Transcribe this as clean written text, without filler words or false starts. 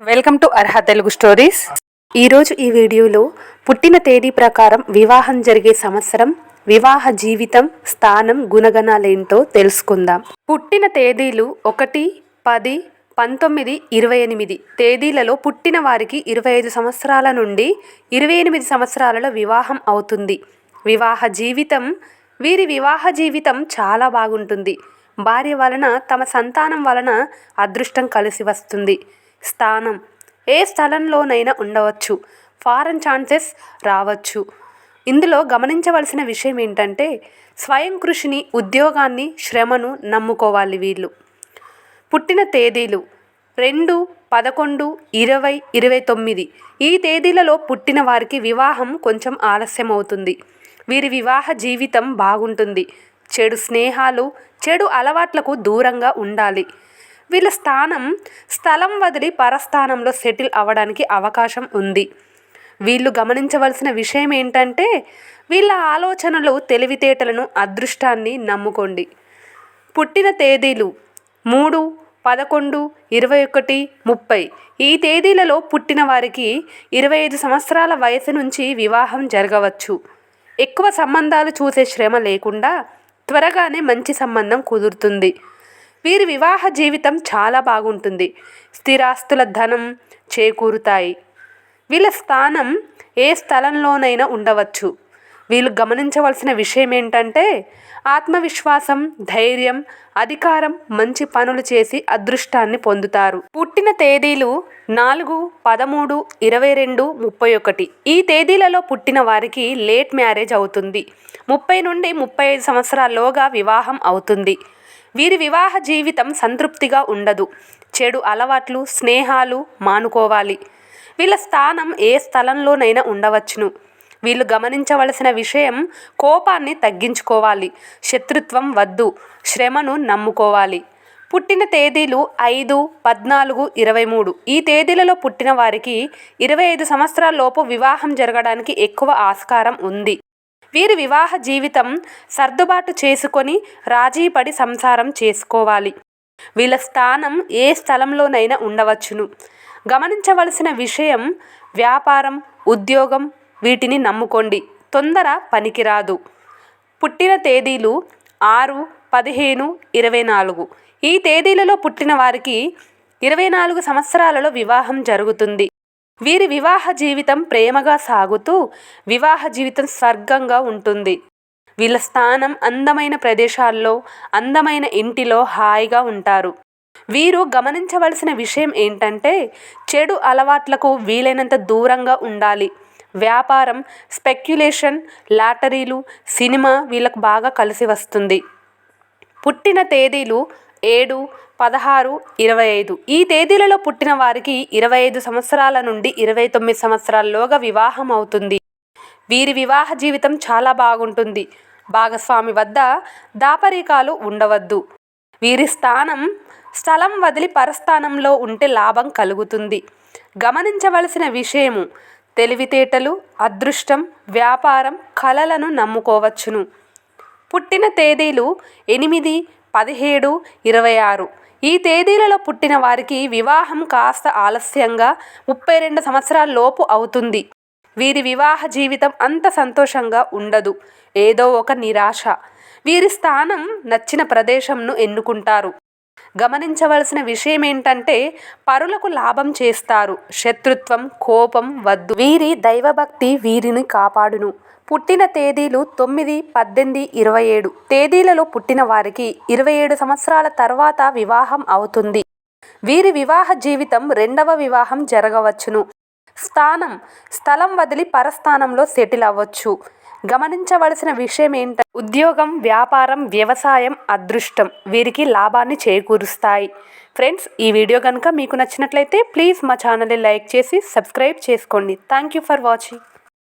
Welcome to Arha Telugu stories. ఈరోజు ఈ వీడియోలో పుట్టిన తేదీ ప్రకారం వివాహం జరిగే సంవత్సరం, వివాహ జీవితం, స్థానం, గుణగణాలేంటో తెలుసుకుందాం. పుట్టిన తేదీలు 1, 10, 19, 28 తేదీలలో పుట్టిన వారికి 25 సంవత్సరాల నుండి 28 సంవత్సరాలలో వివాహం అవుతుంది. వీరి వివాహ జీవితం చాలా బాగుంటుంది. భార్య వలన, తమ సంతానం వలన అదృష్టం కలిసి వస్తుంది. స్థానం ఏ స్థలంలోనైనా ఉండవచ్చు. ఫారెన్ ఛాన్సెస్ రావచ్చు. ఇందులో గమనించవలసిన విషయం ఏంటంటే స్వయం కృషిని, ఉద్యోగాన్ని, శ్రమను నమ్ముకోవాలి వీళ్ళు. పుట్టిన తేదీలు 2, 11, 20, 29 ఈ తేదీలలో పుట్టిన వారికి వివాహం కొంచెం ఆలస్యం అవుతుంది. వీరి వివాహ జీవితం బాగుంటుంది. చెడు స్నేహాలు, చెడు అలవాట్లకు దూరంగా ఉండాలి. వీళ్ళ స్థలం వదిలి పరస్థానంలో సెటిల్ అవ్వడానికి అవకాశం ఉంది. వీళ్ళు గమనించవలసిన విషయం ఏంటంటే వీళ్ళ ఆలోచనలు, తెలివితేటలను, అదృష్టాన్ని నమ్ముకోండి. పుట్టిన తేదీలు 3, 11, 21, 30 ఈ తేదీలలో పుట్టిన వారికి 25 సంవత్సరాల వయసు నుంచి వివాహం జరగవచ్చు. ఎక్కువ సంబంధాలు చూసే శ్రమ లేకుండా త్వరగానే మంచి సంబంధం కుదురుతుంది. వీరి వివాహ జీవితం చాలా బాగుంటుంది. స్థిరాస్తుల ధనం చేకూరుతాయి. వీళ్ళ స్థానం ఏ స్థలంలోనైనా ఉండవచ్చు. వీళ్ళు గమనించవలసిన విషయం ఏంటంటే ఆత్మవిశ్వాసం, ధైర్యం, అధికారం, మంచి పనులు చేసి అదృష్టాన్ని పొందుతారు. పుట్టిన తేదీలు 4, 13, 22, 31 ఈ తేదీలలో పుట్టిన వారికి లేట్ మ్యారేజ్ అవుతుంది. 30 నుండి 35 సంవత్సరాల్లోగా వివాహం అవుతుంది. వీరి వివాహ జీవితం సంతృప్తిగా ఉండదు. చెడు అలవాట్లు, స్నేహాలు మానుకోవాలి. వీళ్ళ స్థానం ఏ స్థలంలోనైనా ఉండవచ్చును. వీళ్ళు గమనించవలసిన విషయం కోపాన్ని తగ్గించుకోవాలి. శత్రుత్వం వద్దు. శ్రమను నమ్ముకోవాలి. పుట్టిన తేదీలు 5, 14, 23 ఈ తేదీలలో పుట్టిన వారికి 25 సంవత్సరాలలోపు వివాహం జరగడానికి ఎక్కువ ఆస్కారం ఉంది. వీరి వివాహ జీవితం సర్దుబాటు చేసుకొని రాజీపడి సంసారం చేసుకోవాలి. వీళ్ళ స్థానం ఏ స్థలంలోనైనా ఉండవచ్చును. గమనించవలసిన విషయం వ్యాపారం, ఉద్యోగం వీటిని నమ్ముకోండి. తొందర పనికిరాదు. పుట్టిన తేదీలు 6, 15, 24 ఈ తేదీలలో పుట్టిన వారికి 24 సంవత్సరాలలో వివాహం జరుగుతుంది. వీరి వివాహ జీవితం ప్రేమగా సాగుతూ వివాహ జీవితం స్వర్గంగా ఉంటుంది. వీళ్ళ స్థానం అందమైన ప్రదేశాల్లో, అందమైన ఇంటిలో హాయిగా ఉంటారు. వీరు గమనించవలసిన విషయం ఏంటంటే చెడు అలవాట్లకు వీలైనంత దూరంగా ఉండాలి. వ్యాపారం, స్పెక్యులేషన్, లాటరీలు, సినిమా వీళ్ళకు బాగా కలిసి వస్తుంది. పుట్టిన తేదీలు 7, 16, 25 ఈ తేదీలలో పుట్టిన వారికి 25 సంవత్సరాల నుండి 29 సంవత్సరాల్లోగా వివాహం అవుతుంది. వీరి వివాహ జీవితం చాలా బాగుంటుంది. భాగస్వామి వద్ద దాపరికాలు ఉండవద్దు. వీరి స్థలం వదిలి పరస్థానంలో ఉంటే లాభం కలుగుతుంది. గమనించవలసిన విషయము తెలివితేటలు, అదృష్టం, వ్యాపారం, కళలను నమ్ముకోవచ్చును. పుట్టిన తేదీలు 8, 17, 26 ఈ తేదీలలో పుట్టిన వారికి వివాహం కాస్త ఆలస్యంగా 32 సంవత్సరాల లోపు అవుతుంది. వీరి వివాహ జీవితం అంత సంతోషంగా ఉండదు. ఏదో ఒక నిరాశ. వీరి స్థానం నచ్చిన ప్రదేశంను ఎన్నుకుంటారు. గమనించవలసిన విషయం ఏంటంటే పరులకు లాభం చేస్తారు. శత్రుత్వం, కోపం వద్దు. వీరి దైవభక్తి వీరిని కాపాడును. పుట్టిన తేదీలు 9, 18, 27 తేదీలలో పుట్టిన వారికి 27 సంవత్సరాల తర్వాత వివాహం అవుతుంది. వీరి వివాహ జీవితం రెండవ వివాహం జరగవచ్చును. స్థలం వదిలి పరస్థానంలో సెటిల్ అవ్వచ్చు. గమనించవలసిన విషయం ఏంటంటే ఉద్యోగం, వ్యాపారం, వ్యవసాయం, అదృష్టం వీరికి లాభాన్ని చేకూరుస్తాయి. ఫ్రెండ్స్, ఈ వీడియో కనుక మీకు నచ్చినట్లయితే ప్లీజ్ మా ఛానల్ని లైక్ చేసి సబ్స్క్రైబ్ చేసుకోండి. Thank you for watching.